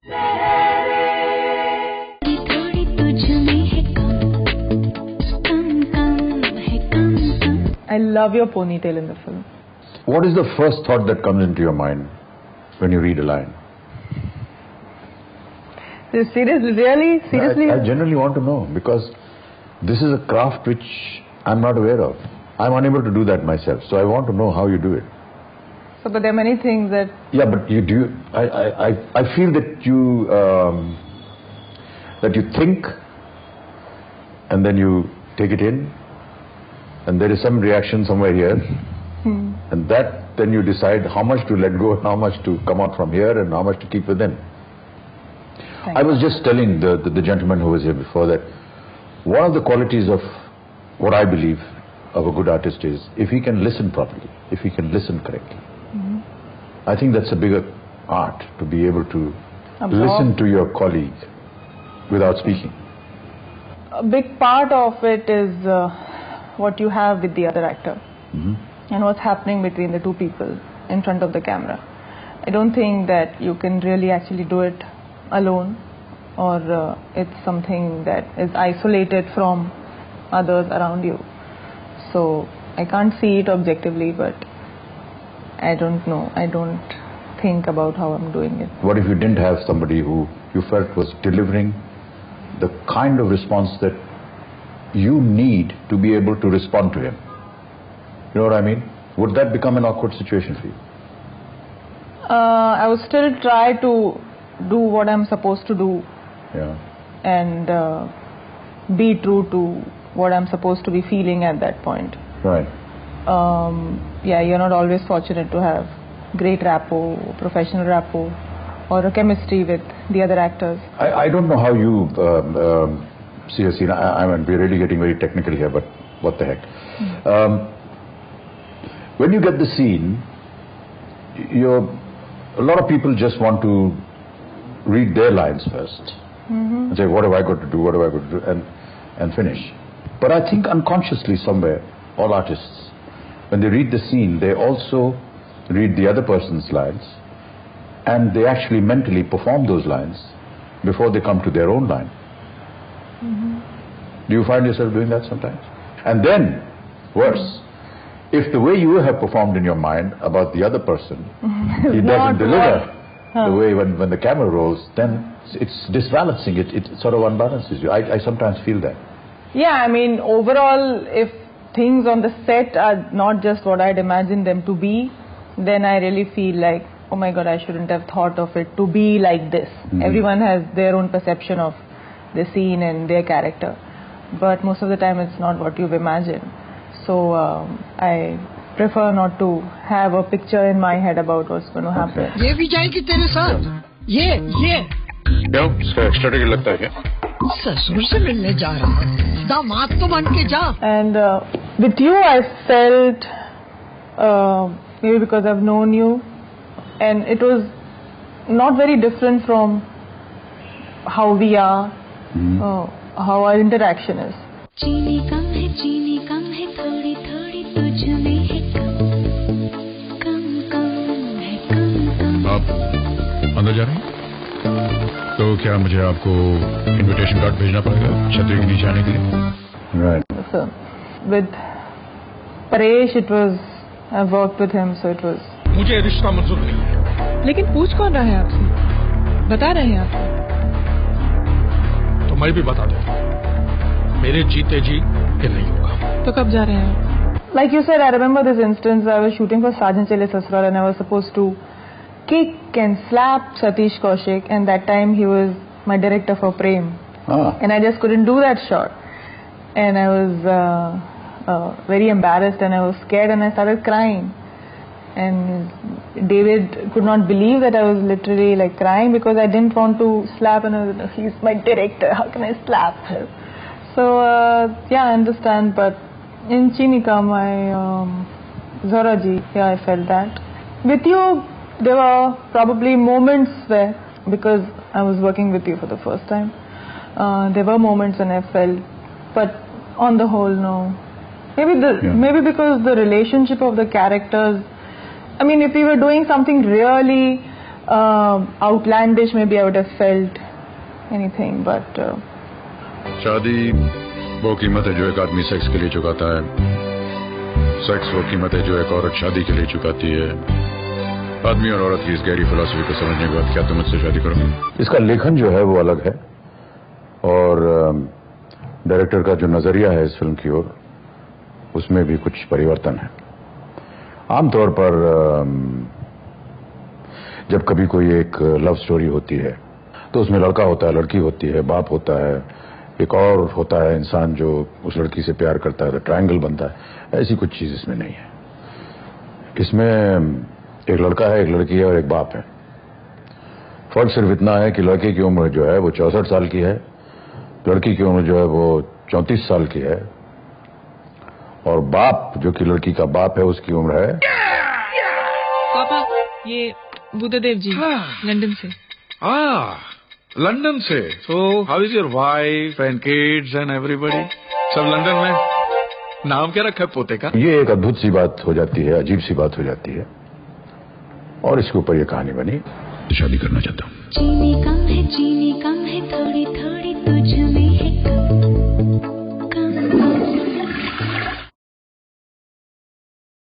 I love your ponytail in the film. What is the first thought that comes into your mind when you read a line? Seriously? I genuinely want to know, because this is a craft which I'm not aware of. I'm unable to do that myself, so I want to know how you do it. So, but there are many things that... Yeah, but you do. I feel that you think, and then you take it in, and there is some reaction somewhere here, and that then you decide how much to let go, how much to come out from here, and how much to keep within. I was just telling the gentleman who was here before that one of the qualities of what I believe of a good artist is if he can listen properly, if he can listen correctly. I think that's a bigger art, to be able to listen to your colleague without speaking. A big part of it is what you have with the other actor and what's happening between the two people in front of the camera. I don't think that you can really actually do it alone, or it's something that is isolated from others around you. So I can't see it objectively, but I don't know. I don't think about how I'm doing it. What if you didn't have somebody who you felt was delivering the kind of response that you need to be able to respond to him? You know what I mean? Would that become an awkward situation for you? I would still try to do what I'm supposed to do, and be true to what I'm supposed to be feeling at that point. Right. Yeah, you're not always fortunate to have great rapport, professional rapport, or a chemistry with the other actors. I don't know how you see a scene. I mean, we're really getting very technical here, but what the heck. When you get the scene, a lot of people just want to read their lines first and say, what have I got to do, what have I got to do, and finish. But I think unconsciously somewhere, all artists, when they read the scene, they also read the other person's lines, and they actually mentally perform those lines before they come to their own line. Do you find yourself doing that sometimes? And then, worse, if the way you have performed in your mind about the other person, he doesn't deliver the way when the camera rolls, then it's disbalancing, it sort of unbalances you. I sometimes feel that. Yeah, I mean, overall, if things on the set are not just what I'd imagined them to be, then I really feel like, oh my God, I shouldn't have thought of it to be like this. Everyone has their own perception of the scene and their character, but most of the time it's not what you've imagined. So I prefer not to have a picture in my head about what's going to happen. ये भी जाएगी तेरे साथ? ये क्यों? इसका extra ticket लगता है क्या? ससुर से मिलने जा रहा है, दामाद तो बन के जा. And with you, I felt maybe because I've known you, and it was not very different from how we are, how our interaction is. चीनी कम है थोड़ी थोड़ी तुझ में है कम है कम. आप अंदर जा रहे हैं? तो क्या मुझे आपको इनविटेशन कार्ड भेजना पड़ेगा छतरी के नीचे आने के लिए? Right. So, with Paresh, it was, I worked with him, so it was. मुझे रिश्ता मंजूर नहीं. लेकिन पूछ कौन रहा है आपसे? बता रहे हैं आपको? तो मैं भी बता देता हूँ, मेरे जीते जी ये नहीं होगा. तो कब जा रहे हैं? Like you said, I remember this instance. I was shooting for Sergeant Chele Sasral, and I was supposed to kick and slap Satish Kaushik, and that time he was my director for Prem, and I just couldn't do that shot, and I was very embarrassed, and I was scared, and I started crying, and David could not believe that I was literally like crying because I didn't want to slap, and I was, he's my director, how can I slap him? So yeah, I understand, but in Chini Kam, Zora ji, yeah, I felt that. With you, there were probably moments where, because I was working with you for the first time, there were moments when I felt, but on the whole, no. Maybe because the relationship of the characters, I mean, if we were doing something really outlandish, maybe I would have felt anything, but शादी वो कीमत है जो एक आदमी sex के लिए चुकाता है, सेक्स वो कीमत है जो एक औरत शादी के लिए चुकाती है। आदमी और औरत की इस गहरी फिलॉसफी को समझने के बाद क्या तुम मुझसे शादी करोगे? इसका लेखन जो है वो अलग है और डायरेक्टर का जो नजरिया है इस फिल्म की ओर, उसमें भी कुछ परिवर्तन है। आमतौर पर जब कभी कोई एक लव स्टोरी होती है तो उसमें लड़का होता है, लड़की होती है, बाप होता है, एक और होता है इंसान जो उस लड़की से प्यार करता है, तो ट्रायंगल बनता है। ऐसी कुछ चीज इसमें नहीं है। इसमें एक लड़का है, एक लड़की है और एक बाप है। फर्क सिर्फ इतना है कि लड़के की उम्र जो है वो 64 साल की है, लड़की की उम्र जो है वो 34 साल की है, और बाप जो कि लड़की का बाप है उसकी उम्र है। पापा, ये बुद्धदेव जी लंदन से। लंदन से। So how is your wife and kids and everybody? सब लंदन में। नाम क्या रखा है पोते का? ये एक अद्भुत सी बात हो जाती है, अजीब सी बात हो जाती है, और इसके ऊपर ये कहानी बनी। शादी करना चाहता हूँ। चीनी कम है थोड़ी थोड़ी तुझ